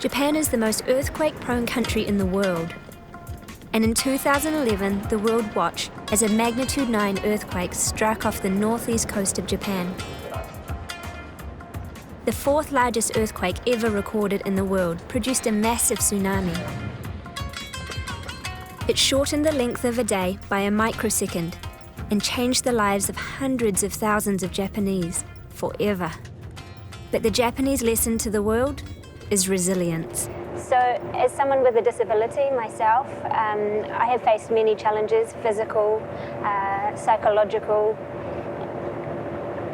Japan is the most earthquake-prone country in the world. And in 2011, the world watched as a magnitude 9 earthquake struck off the northeast coast of Japan. The fourth largest earthquake ever recorded in the world produced a massive tsunami. It shortened the length of a day by a microsecond and changed the lives of hundreds of thousands of Japanese forever. But the Japanese lesson to the world is resilience. So, as someone with a disability myself, I have faced many challenges, physical, psychological.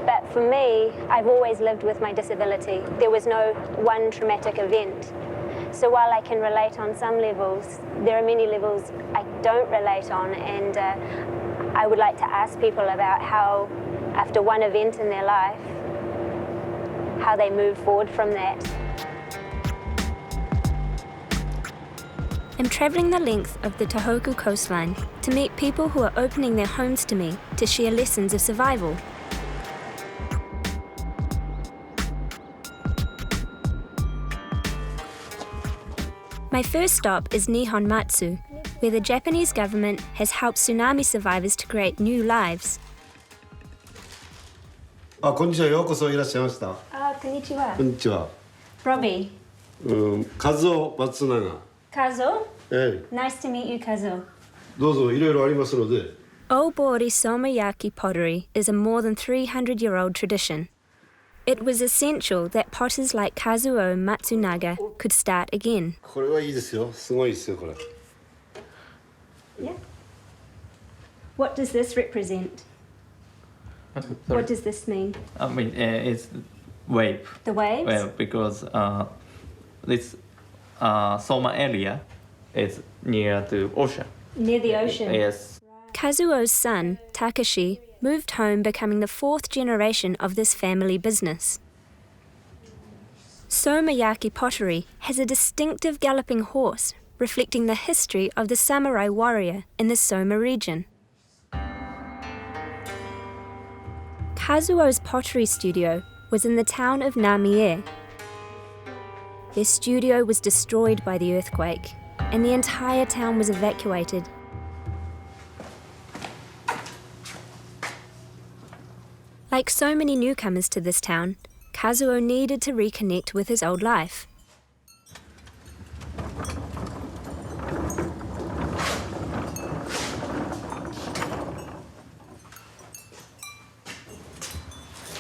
But for me, I've always lived with my disability. There was no one traumatic event. So while I can relate on some levels, there are many levels I don't relate on, and I would like to ask people about how, after one event in their life, how they move forward from that. I'm travelling the length of the Tohoku coastline to meet people who are opening their homes to me to share lessons of survival. My first stop is Nihon Matsu, where the Japanese government has helped tsunami survivors to create new lives. こんにちは、ようこそいらっしゃいました。こんにちは。こんにちは。Robbie. Kazuo Matsunaga. Kazuo? Nice to meet you, Kazuo. どうぞいろいろありますので。Obori Somayaki pottery is a more than 300-year-old tradition. It was essential that potters like Kazuo Matsunaga could start again. これはいいですよ。すごいですよ、これ。Yeah. What does this represent? What does this mean? I mean, it's wave. The waves? Well, because this Soma area is near the ocean. Near the ocean? Yes. Kazuo's son, Takashi, moved home becoming the fourth generation of this family business. Somayaki pottery has a distinctive galloping horse reflecting the history of the samurai warrior in the Soma region. Kazuo's pottery studio was in the town of Namie. Their studio was destroyed by the earthquake, and the entire town was evacuated. Like so many newcomers to this town, Kazuo needed to reconnect with his old life.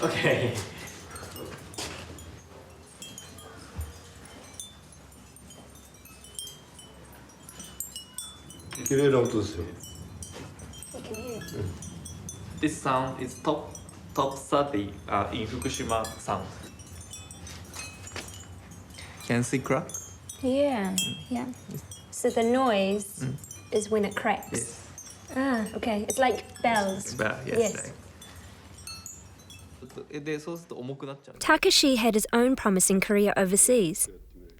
Okay. 綺麗な音ですよ。This sound is top 30 in Fukushima sound. Can you see crack? Yeah. So the noise is when it cracks. Yes. Okay. It's like bells. Yes. Takashi had his own promising career overseas,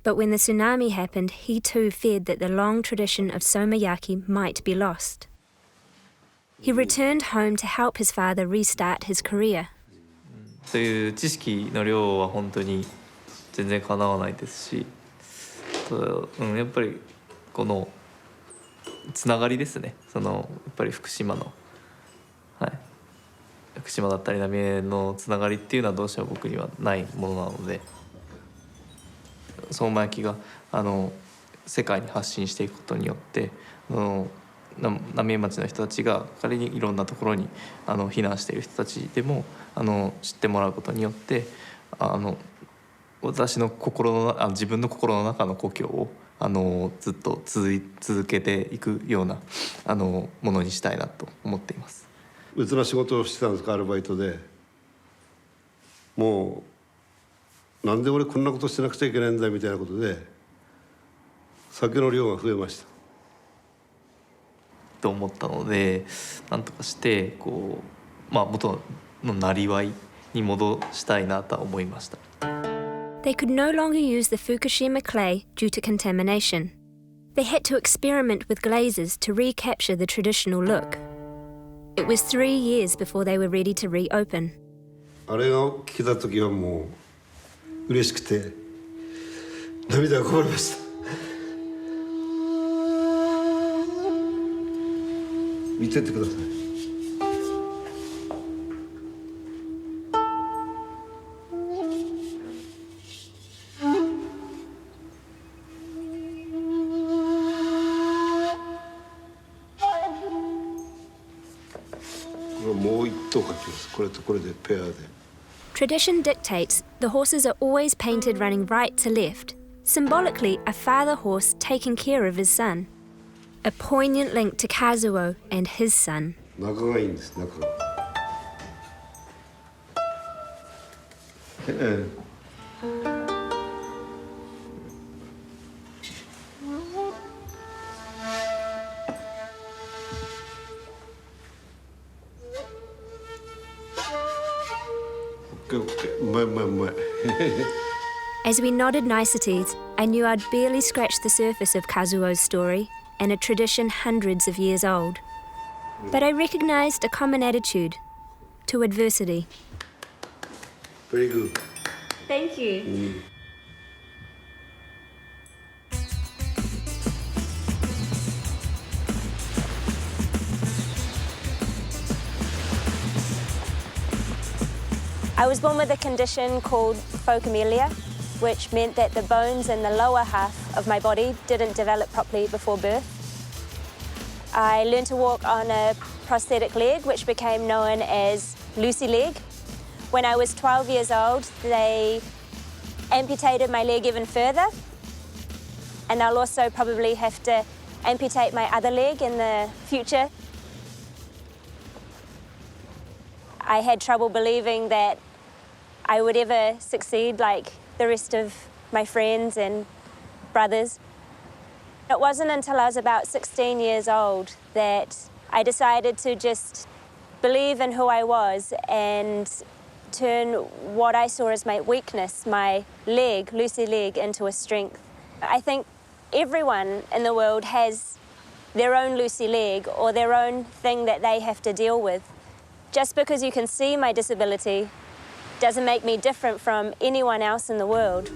but when the tsunami happened, he too feared that the long tradition of Somayaki might be lost. He returned home to help his father restart his career. そういう知識の量は本当に全然かなわないですし、やっぱりこのつながりですね。やっぱり福島の、福島だったり浪江のつながりっていうのはどうしても僕にはないものなので、相馬焼が世界に発信していくことによって、浪江町の人たちが仮にいろんなところに避難している人たちでも知ってもらうことによって、私の自分の心の中の故郷をずっと続けていくようなものにしたいなと思っています。別な仕事をしてたんですか、アルバイトで。もうなんで俺こんなことしなくちゃいけないんだみたいなことで酒の量が増えましたと思ったので、なんとかして元のなりわいに戻したいなと思いました。They could no longer use the Fukushima clay due to contamination. They had to experiment with glazes to recapture the traditional look. It was 3 years before they were ready to reopen. あれが聞いた時はもう嬉しくて涙がこぼれました。見てってください。もう一頭描きます。これとこれでペアで。Tradition dictates the horses are always painted running right to left, symbolically a father horse taking care of his son. A poignant link to Kazuo and his son. 中がいいんです、中が。うまいうまいうまい。As we nodded niceties, I knew I'd barely scratched the surface of Kazuo's story and a tradition hundreds of years old. But I recognized a common attitude to adversity. Very good. Thank you. I was born with a condition called phocomelia, which meant that the bones in the lower half of my body didn't develop properly before birth. I learned to walk on a prosthetic leg, which became known as Lucy leg. When I was 12 years old, they amputated my leg even further, and I'll also probably have to amputate my other leg in the future. I had trouble believing that I would ever succeed like the rest of my friends and brothers. It wasn't until I was about 16 years old that I decided to just believe in who I was and turn what I saw as my weakness, my leg, Lucy leg, into a strength. I think everyone in the world has their own Lucy leg or their own thing that they have to deal with. Just because you can see my disability doesn't make me different from anyone else in the world.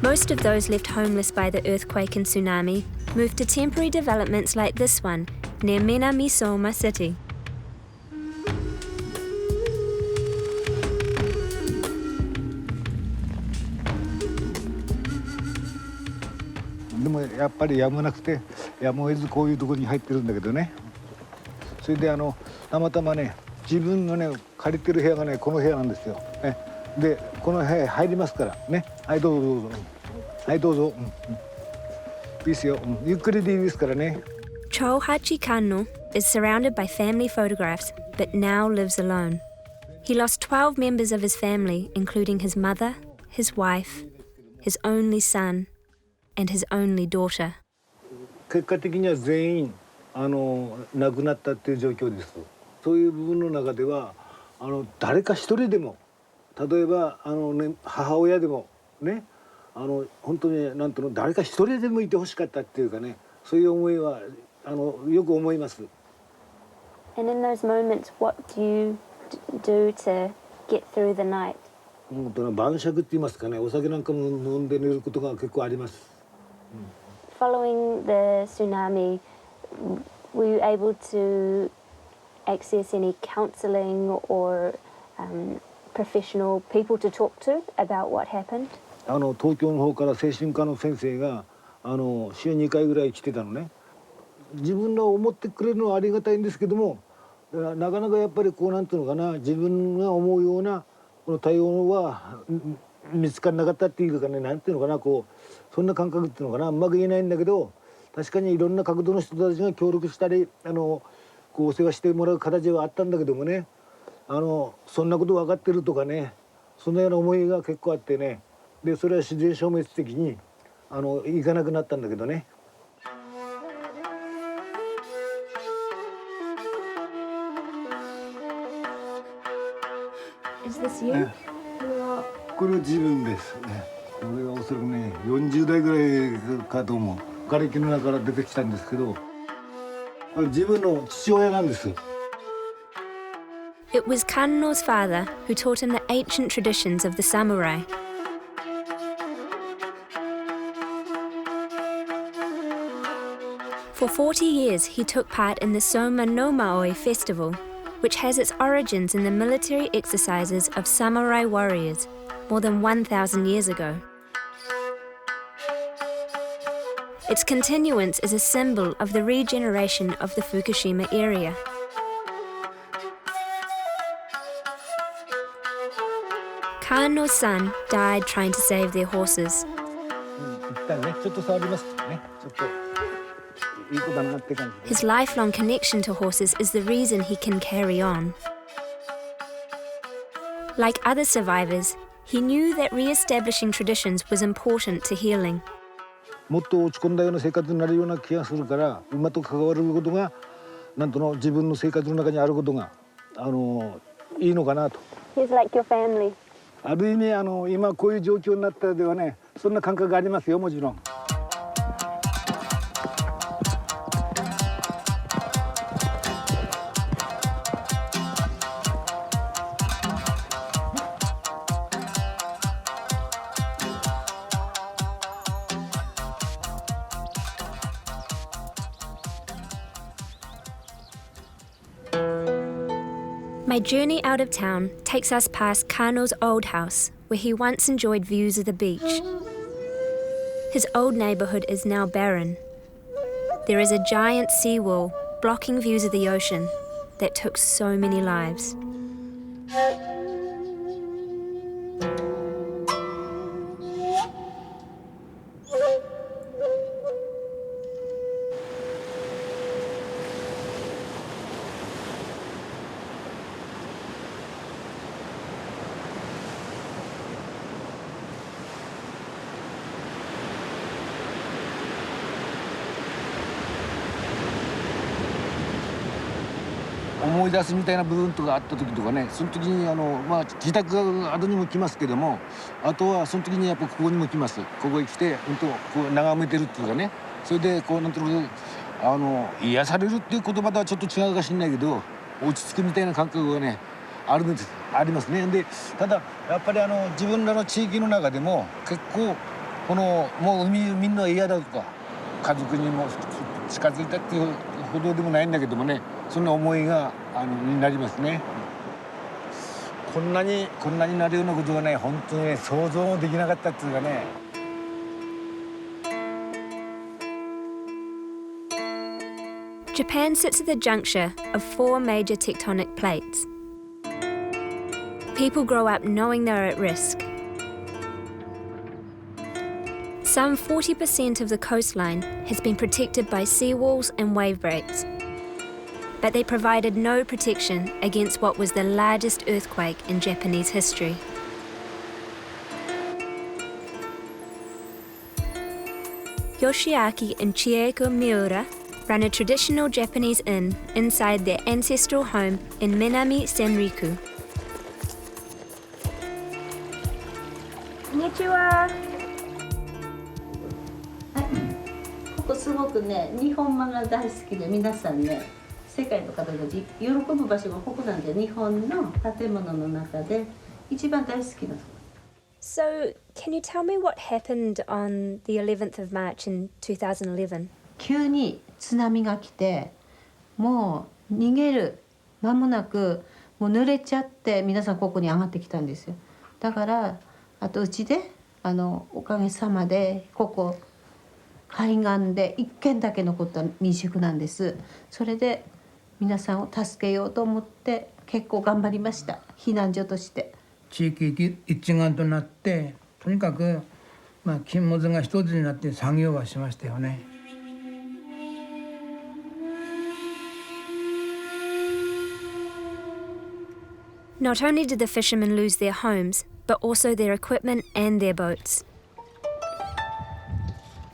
Most of those left homeless by the earthquake and tsunami moved to temporary developments like this one near Minamisoma City. でもやっぱりやむなくてやむを得ずこういうところに入ってるんだけどね。それでたまたまね自分のね借りてる部屋がねこの部屋なんですよ。でこの部屋入りますからね。はいどうぞどうぞ。はいどうぞ。いいですよ。ゆっくりでいいですからね。Cho Hachikano is surrounded by family photographs, but now lives alone. He lost 12 members of his family, including his mother, his wife, his only son, and his only daughter. 結果的には全員亡くなったっていう状況です。そういう部分の中では誰か一人でも例えば母親でもね本当になんとの誰か一人でもいてほしかったっていうかねそういう思いはよく思います。And in those moments, what do you do to get through the night? 晩酌って言いますかねお酒なんかも飲んで寝ることが結構あります。Following the tsunami, were you able to access any counselling or professional people to talk to about what happened? 東京の方から精神科の先生が週2回ぐらい来てたのね。自分の思ってくれるのはありがたいんですけどもなかなかやっぱりこうなんていうのかな自分が思うようなこの対応は見つからなかったっていうかねなんていうのかなこうそんな感覚っていうのかなうまく言えないんだけど確かにいろんな角度の人たちが協力したりこうお世話してもらう形はあったんだけどもねそんなこと分かってるとかねそんなような思いが結構あってねでそれは自然消滅的に行かなくなったんだけどね。Is this you? これは自分ですね。これはおそらくね40代ぐらいかと思う。瓦礫の中から出てきたんですけど自分の父親なんです。It was Kanno's father who taught him the ancient traditions of the samurai. For 40 years, he took part in the Soma no Maoi festival, which has its origins in the military exercises of samurai warriors more than 1,000 years ago. Its continuance is a symbol of the regeneration of the Fukushima area. Kanno's son died trying to save their horses. His lifelong connection to horses is the reason he can carry on. Like other survivors, he knew that re-establishing traditions was important to healing. もっと落ち込んだような生活になるような気がするから、馬と関わることがなんとの自分の生活の中にあることがいいのかなと。He's like your family. ある意味今こういう状況になったではね、そんな感覚がありますよ、もちろん。My journey out of town takes us past Kanno's old house, where he once enjoyed views of the beach. His old neighbourhood is now barren. There is a giant seawall blocking views of the ocean that took so many lives.思い出すみたいな部分とかあった時とかね、その時に自宅が後にも来ますけども、あとはその時にやっぱここにも来ます。ここへ来て本当こう眺めてるっていうかね、それでこうなんとなく癒されるっていう言葉とはちょっと違うかしれないけど、落ち着くみたいな感覚がねありますね。でただやっぱり自分らの地域の中でも結構このもうみんな嫌だとか家族にも近づいたっていうほどでもないんだけどもね、そんな思いがになりますね。こんなになるようなことがね、本当にね想像できなかったっていうかね。Japan sits at the juncture of 4 major tectonic plates. People grow up knowing they're at risk. Some 40% of the coastline has been protected by seawalls and wave breaks. But they provided no protection against what was the largest earthquake in Japanese history. Yoshiaki and Chieko Miura run a traditional Japanese inn inside their ancestral home in Minami Senriku. Konnichiwa. ここすごくね、日本漫画大好きで皆さんね、世界の方たち喜ぶ場所がここなんで、日本の建物の中で一番大好きなところ。So, can you tell me what happened on the 11th of March in 2011? 急に津波が来て、もう逃げる間もなくもう濡れちゃって皆さんここに上がってきたんですよ。だからあとうちでおかげさまでここ海岸で1軒だけ残った民宿なんです。それで皆さんを助けようと思って結構頑張りました、避難所として。地域一丸となってとにかく禁物が一つになって作業はしましたよね。Not only did the fishermen lose their homes, but also their equipment and their boats.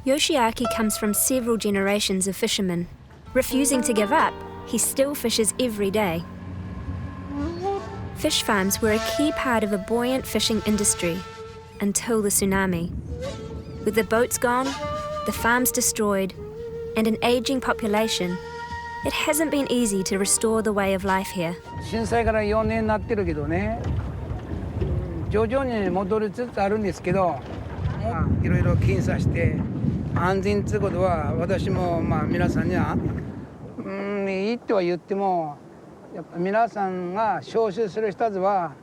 Yoshiaki comes from several generations of fishermen. Refusing to give up, he still fishes every day. Fish farms were a key part of a buoyant fishing industry until the tsunami. With the boats gone, the farms destroyed, and an aging population, It hasn't been easy to restore the way of life here. 震災から4年になってるけどね、徐々に戻りつつあるんですけど、いろいろ検査して安全ということは私も皆さんにはいいとは言っても、やっぱ皆さんが招集する人たちは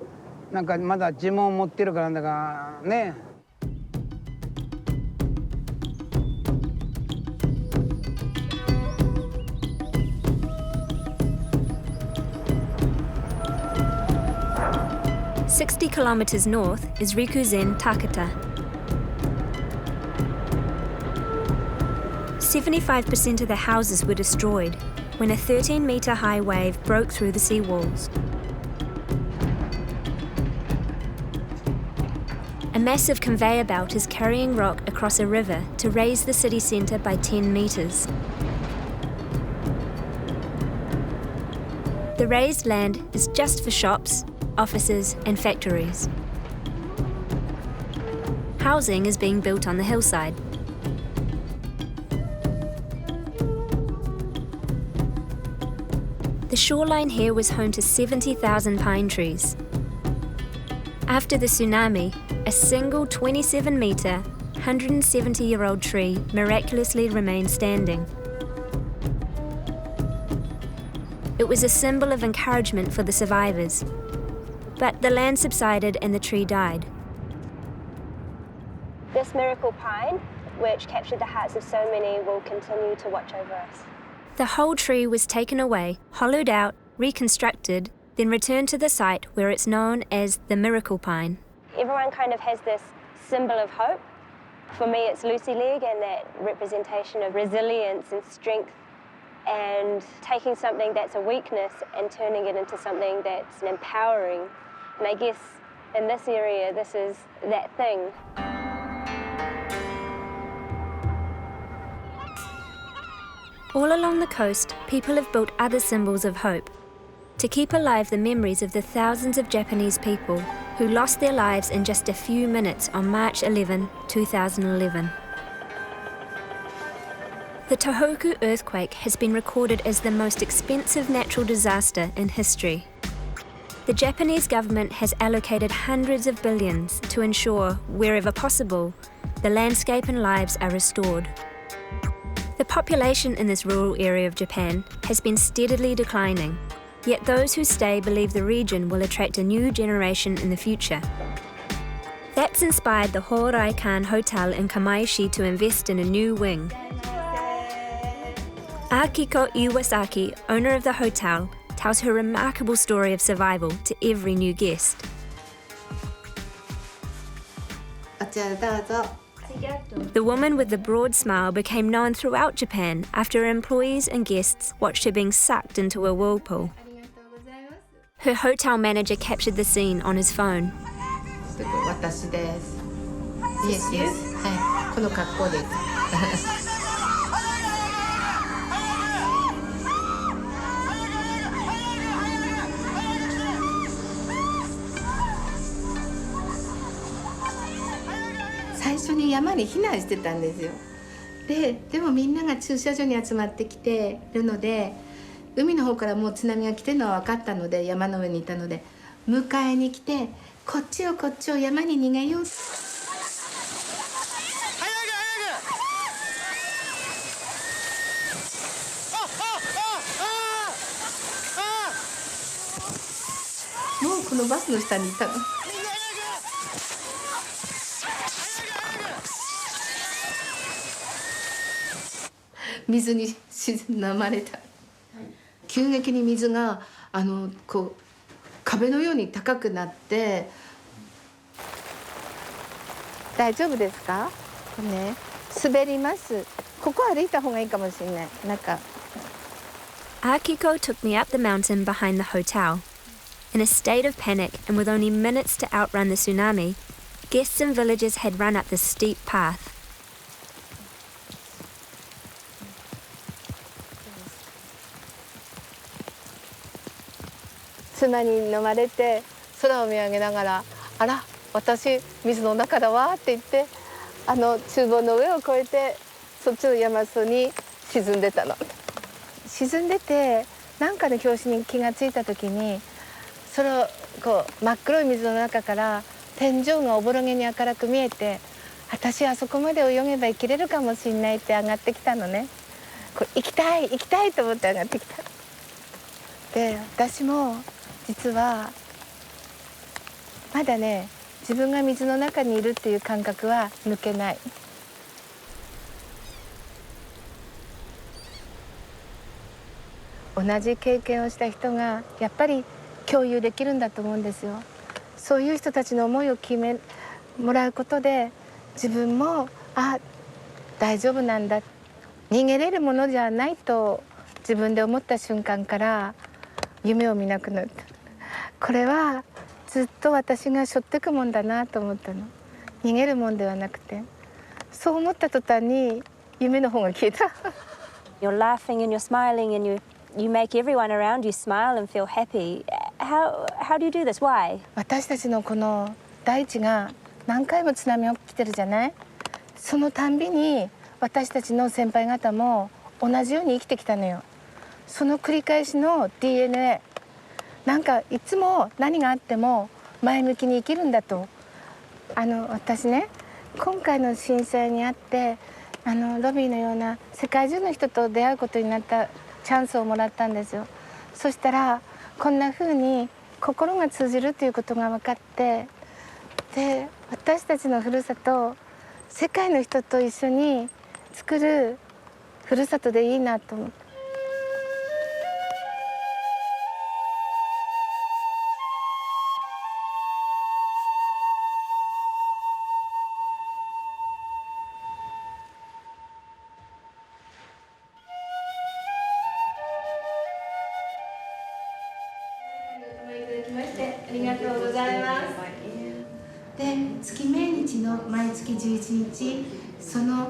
なんかまだ自問を持ってるからだからね。60 kilometers north is Rikuzen Takata. 75% of the houses were destroyed when a 13-meter high wave broke through the seawalls. A massive conveyor belt is carrying rock across a river to raise the city centre by 10 metres. The raised land is just for shops, offices and factories. Housing is being built on the hillside. The shoreline here was home to 70,000 pine trees. After the tsunami, a single 27-metre, 170-year-old tree miraculously remained standing. It was a symbol of encouragement for the survivors. But the land subsided and the tree died. This miracle pine, which captured the hearts of so many, will continue to watch over us. The whole tree was taken away, hollowed out, reconstructed, then returned to the site where it's known as the miracle pine. Everyone kind of has this symbol of hope. For me, it's Lucy Leg and that representation of resilience and strength and taking something that's a weakness and turning it into something that's empowering. And I guess in this area, this is that thing. All along the coast, people have built other symbols of hope to keep alive the memories of the thousands of Japanese people who lost their lives in just a few minutes on March 11, 2011. The Tohoku earthquake has been recorded as the most expensive natural disaster in history. The Japanese government has allocated hundreds of billions to ensure, wherever possible, the landscape and lives are restored. The population in this rural area of Japan has been steadily declining, yet those who stay believe the region will attract a new generation in the future. That's inspired the Horaikan Hotel in Kamaishi to invest in a new wing. Akiko Iwasaki, owner of the hotel, tells her remarkable story of survival to every new guest. The woman with the broad smile became known throughout Japan after employees and guests watched her being sucked into a whirlpool. Her hotel manager captured the scene on his phone. Yes. 最初に山に避難してたんですよ。でもみんなが駐車場に集まってきてるので、海の方からもう津波が来てるのは分かったので、山の上にいたので迎えに来て、こっちを山に逃げよう。もうこのバスの下にいたの。水に沈まれた。急激に水がこう壁のように高くなって。大丈夫ですか？ね、滑ります。ここ歩いた方がいいかもしれない。なんか。Akiko took me up the mountain behind the hotel. In a state of panic and with only minutes to outrun the tsunami, guests and villagers had run up the steep path. 砂に飲まれて空を見上げながら「あら私水の中だわ」って言って厨房の上を越えてそっちの山裾に沈んでたの。沈んでて何かの拍子に気がついた時にそれをこう真っ黒い水の中から天井がおぼろげに明るく見えて、私あそこまで泳げば生きれるかもしれないって上がってきたのね。こう行きたいと思って上がってきた。で私も実はまだね、自分が水の中にいるっていう感覚は抜けない。同じ経験をした人がやっぱり共有できるんだと思うんですよ。そういう人たちの思いを決めもらうことで、自分も大丈夫なんだ、逃げれるものじゃないと自分で思った瞬間から夢を見なくなった。これはずっと私が背負ってくもんだなと思ったの。逃げるもんではなくて、そう思った途端に夢の方が消えた。You're laughing and you're smiling and you make everyone around you smile and feel happy. How do you do this? Why? 私たちのこの大地が何回も津波起きてるじゃない。そのたんびに私たちの先輩方も同じように生きてきたのよ。その繰り返しの DNA。 なんかいつも何があっても前向きに生きるんだと。私ね、今回の震災にあってロビーのような世界中の人と出会うことになったチャンスをもらったんですよ。そしたらこんな風に心が通じるということが分かって、で私たちのふるさと、世界の人と一緒に作るふるさとでいいなと思って。ありがとうございます。で、月命日の毎月11日、その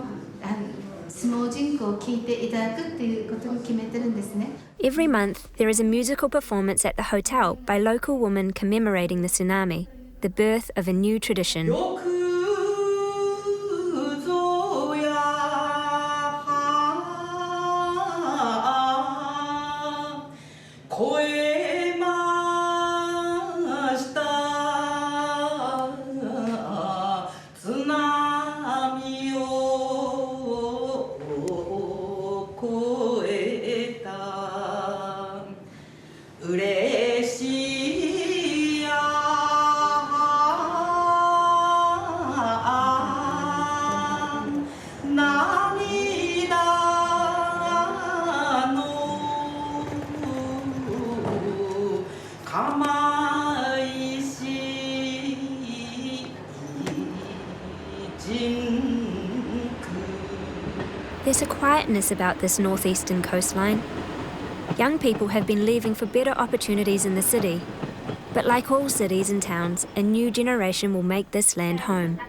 相撲人口を聞いていただくっていうことに決めてるんですね。Every month, there is a musical performance at the hotel by local women commemorating the tsunami, the birth of a new tradition. There's a quietness about this northeastern coastline. Young people have been leaving for better opportunities in the city. But like all cities and towns, a new generation will make this land home.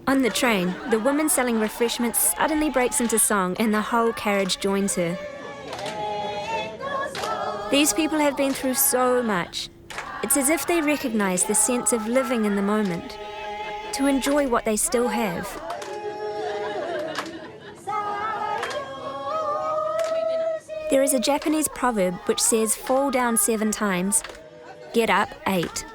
On the train, the woman selling refreshments suddenly breaks into song and the whole carriage joins her. These people have been through so much. It's as if they recognise the sense of living in the moment, to enjoy what they still have. There is a Japanese proverb which says fall down 7 times, get up 8.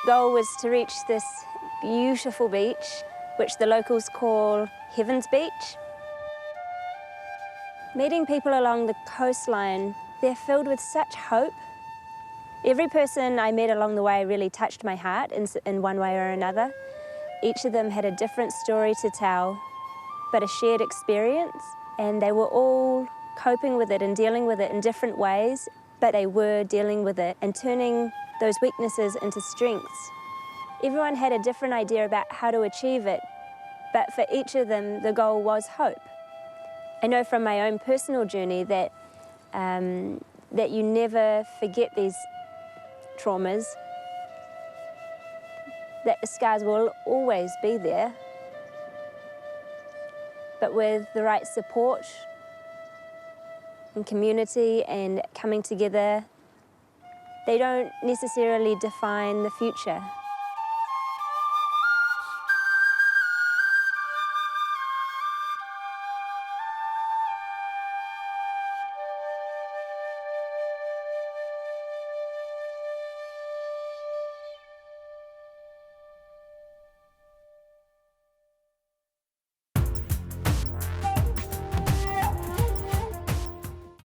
Goal was to reach this beautiful beach, which the locals call Heaven's Beach. Meeting people along the coastline, they're filled with such hope. Every person I met along the way really touched my heart in one way or another. Each of them had a different story to tell, but a shared experience, and they were all coping with it and dealing with it in different ways, but they were dealing with it and turning those weaknesses into strengths. Everyone had a different idea about how to achieve it, but for each of them, the goal was hope. I know from my own personal journey that, that you never forget these traumas, that the scars will always be there, but with the right support and community and coming together, they don't necessarily define the future.